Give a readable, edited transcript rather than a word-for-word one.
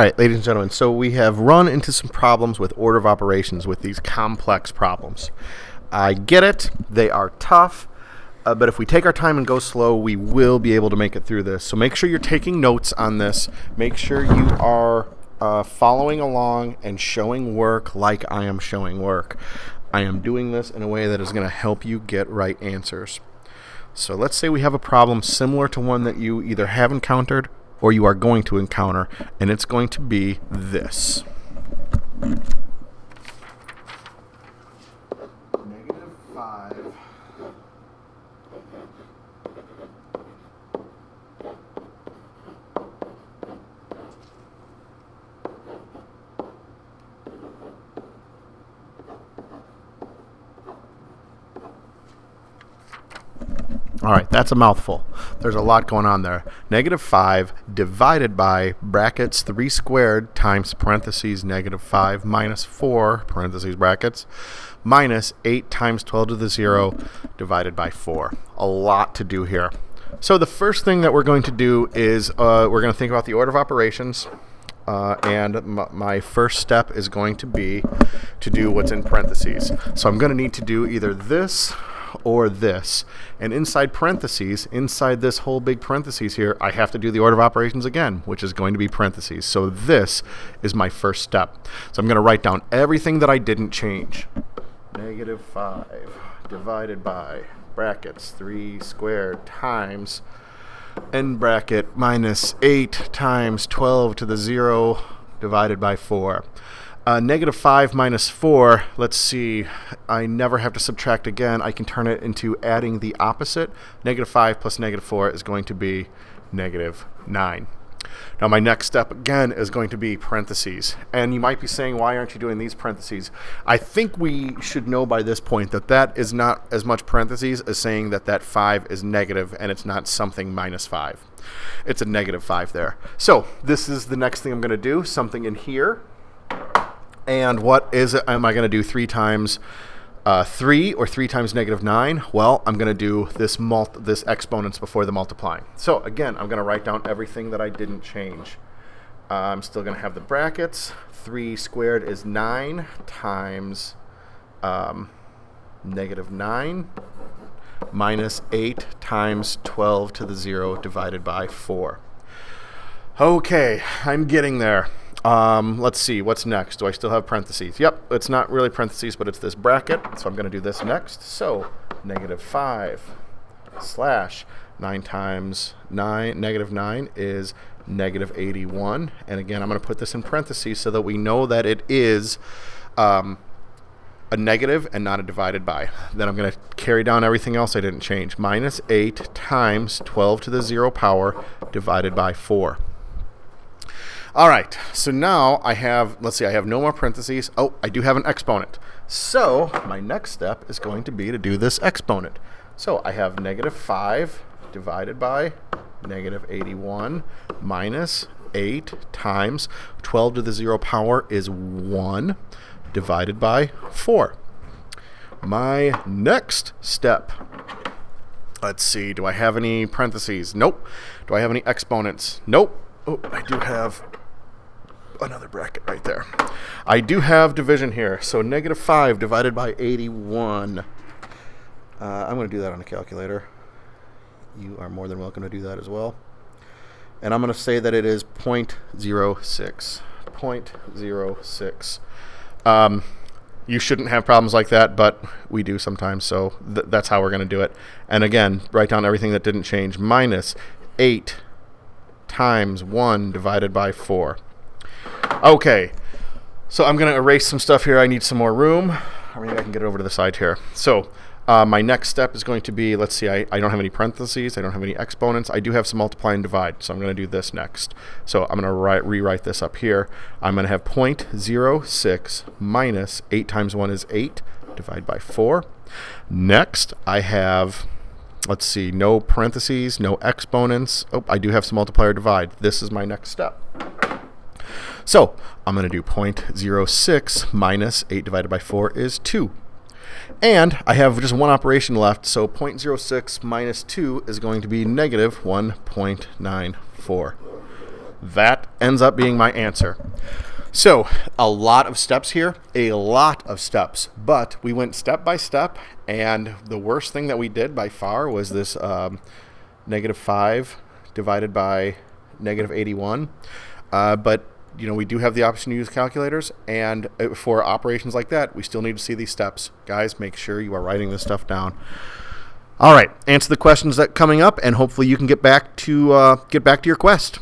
All right, ladies and gentlemen, so we have run into some problems with order of operations with these complex problems. I get it. They are tough, but if we take our time and go slow, we will be able to make it through this. So make sure you're taking notes on this. Make sure you are following along and showing work like I am showing work. I am doing this in a way that is going to help you get right answers. So let's say we have a problem similar to one that you either have encountered or you are going to encounter, and it's going to be this. -5. All right, that's a mouthful. There's a lot going on there. -5 divided by brackets 3 squared times parentheses -5 minus 4 parentheses brackets minus 8 times 12 to the 0 divided by 4. A lot to do here. So the first thing that we're going to do is we're going to think about the order of operations. And my first step is going to be to do what's in parentheses. So I'm going to need to do either this or this. And inside parentheses, inside this whole big parentheses here, I have to do the order of operations again, which is going to be parentheses. So this is my first step. So I'm going to write down everything that I didn't change. -5 divided by brackets 3 squared times end bracket minus 8 times 12 to the 0 divided by 4. -5 minus 4, let's see, I never have to subtract again. I can turn it into adding the opposite. -5 plus -4 is going to be -9. Now my next step again is going to be parentheses. And you might be saying, why aren't you doing these parentheses? I think we should know by this point that that is not as much parentheses as saying that that 5 is negative and it's not something -5. It's a -5 there. So this is the next thing I'm going to do, something in here. And what is it? Am I going to do 3 times 3 or 3 times -9? Well, I'm going to do this exponents before the multiplying. So again, I'm going to write down everything that I didn't change. I'm still going to have the brackets. 3 squared is 9 times -9 minus 8 times 12 to the 0 divided by 4. Okay, I'm getting there. Let's see, what's next? Do I still have parentheses? Yep, it's not really parentheses, but it's this bracket, so I'm going to do this next. So, -5 slash 9 times 9, -9 is -81. And again, I'm going to put this in parentheses so that we know that it is a negative and not a divided by. Then I'm going to carry down everything else I didn't change. -8 times 12 to the 0 power divided by 4. All right, so now I have, let's see, I have no more parentheses. Oh, I do have an exponent. So my next step is going to be to do this exponent. So I have -5 divided by -81 minus 8 times 12 to the 0 power is 1 divided by 4. My next step, let's see, do I have any parentheses? Nope. Do I have any exponents? Nope. Oh, I do have another bracket right there. I do have division here. So -5 divided by 81. I'm going to do that on a calculator. You are more than welcome to do that as well. And I'm going to say that it is 0.06. 0.06. You shouldn't have problems like that, but we do sometimes, so that's how we're going to do it. And again, write down everything that didn't change. -8 times 1 divided by 4. Okay, so I'm going to erase some stuff here. I need some more room. Or maybe I can get it over to the side here. So my next step is going to be, let's see, I don't have any parentheses. I don't have any exponents. I do have some multiply and divide, so I'm going to do this next. So I'm going to rewrite this up here. I'm going to have 0.06 minus 8 times 1 is 8, divide by 4. Next, I have, let's see, no parentheses, no exponents. Oh, I do have some multiply or divide. This is my next step. So I'm going to do 0.06 minus 8 divided by 4 is 2. And I have just one operation left, so 0.06 minus 2 is going to be -1.94. that ends up being my answer. So a lot of steps here, a lot of steps, but we went step by step, and the worst thing that we did by far was this -5 divided by -81. But we do have the option to use calculators, and for operations like that, we still need to see these steps. Guys, make sure you are writing this stuff down. All right, answer the questions that coming up, and hopefully you can get back to your quest.